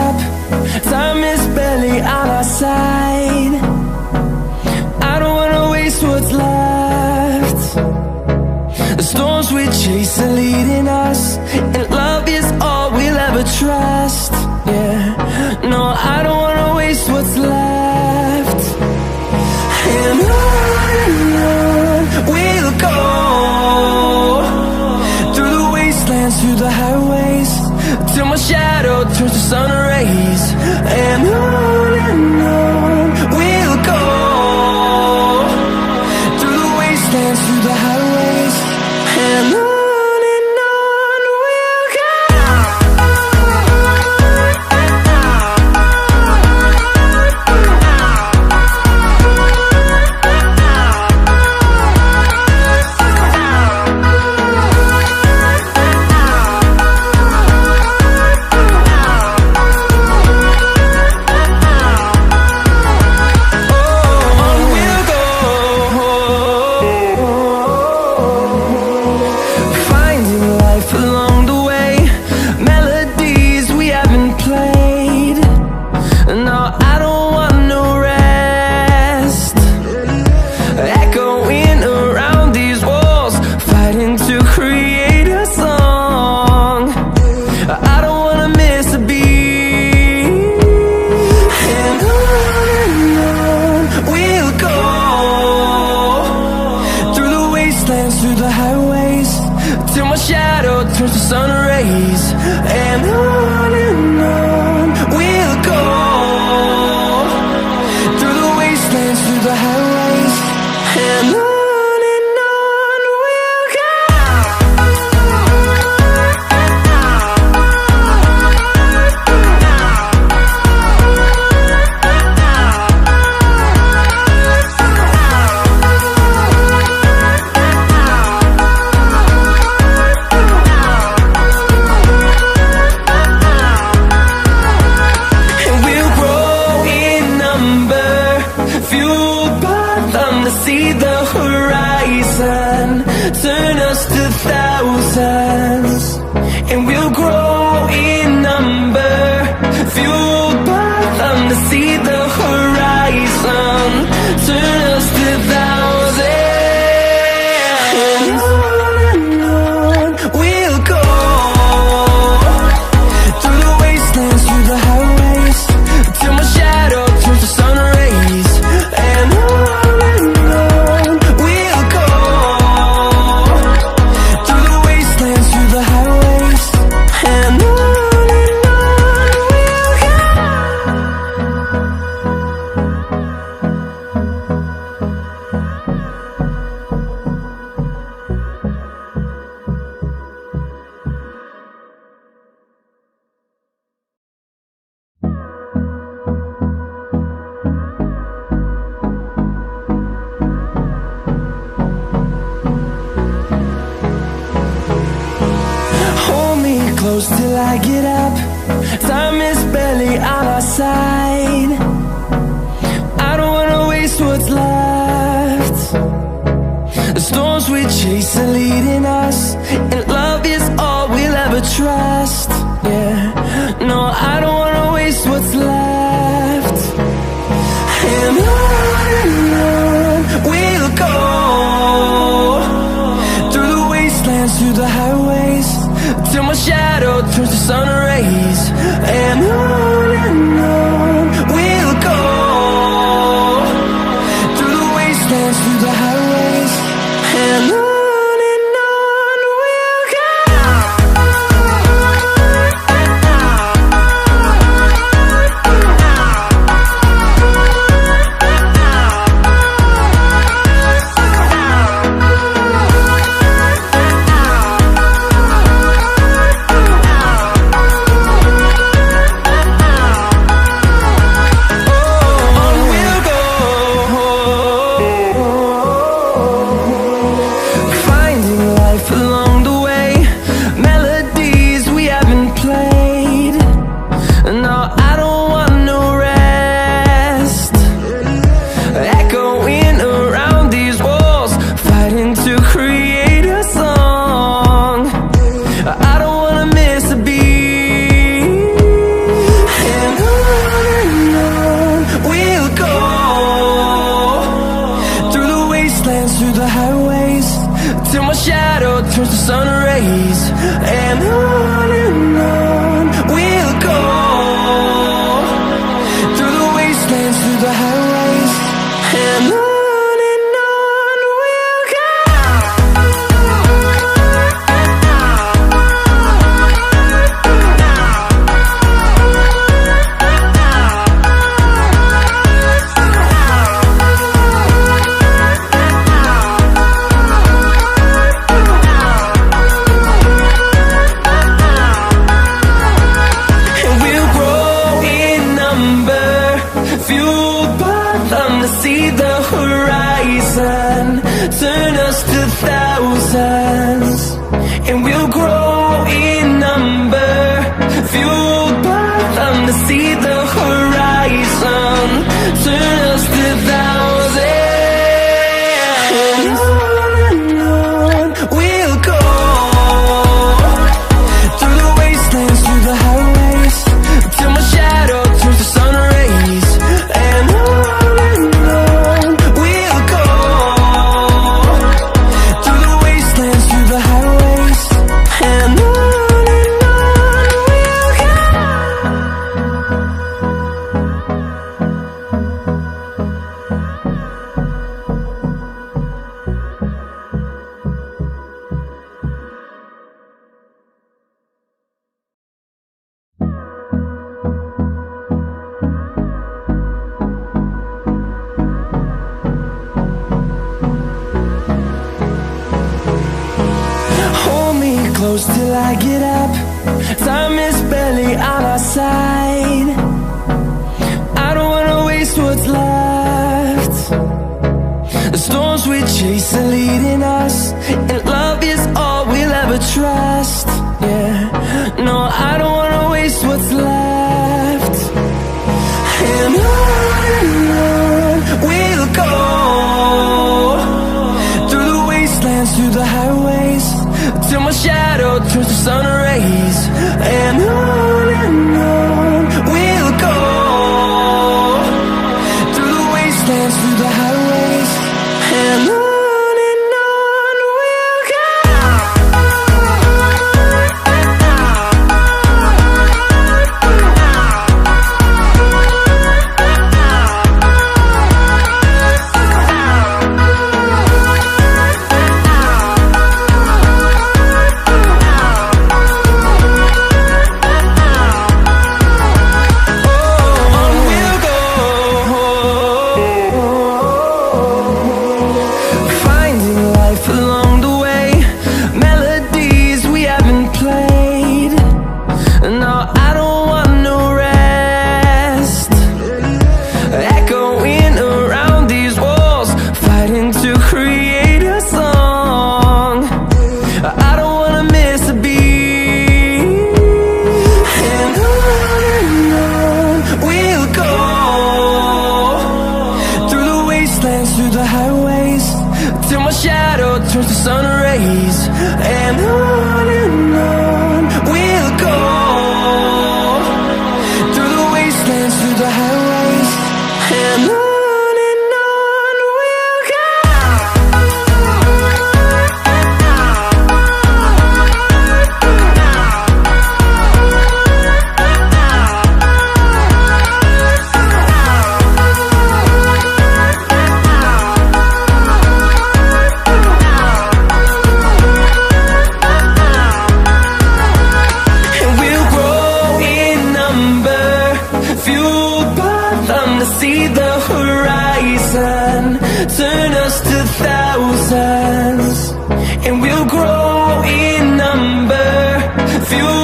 up. Time is barely on our side. I don't wanna waste what's left. The storms we chase are leading us, and love is all we'll ever trust. Yeah, no, I don't wanna waste what's left. And on we'll go, through the wastelands, through the highways, till my shadow turns to sun rays. And on we'll go, through the wastelands, through the highways, and on we'll go. Through the highways, till my shadow turns to sun rays. And on we'll go, through the wastelands, through the highways, and on we'll go. See the horizon, turn us to thousands, and we'll grow in number, fueled by them to see the horizon, turn us to thousands. And on we'll go, through the wastelands, through the highways, till my shadow turns to sun rays. And close till I get up. Time is barely on our side. I don't wanna waste what's left. The storms we chase are leading us, and love is all we'll ever trust. Yeah, no, I don't wanna waste what's left. And on we'll go, through the wastelands, through the highways, till my shadow turns to sun rays. And on we'll go, through the wastelands, through the highways, and on we'll go. close till I get up. Time is barely on our side. I don't wanna waste what's left. The storms we chase are leading us, and love is all we'll ever trust. Yeah, no, I don't wanna waste what's left. And on we'll go, through the wastelands, through the highways, till my shadow turns to sun rays. And on we'll go, through the wastelands, through the highways, and on we'll go. Through the highways, till my shadow turns to sun rays. And on we'll go, through the wastelands, through the highways, and on we'll go. See the horizon turn us to thousands, and we'll grow in number, fuel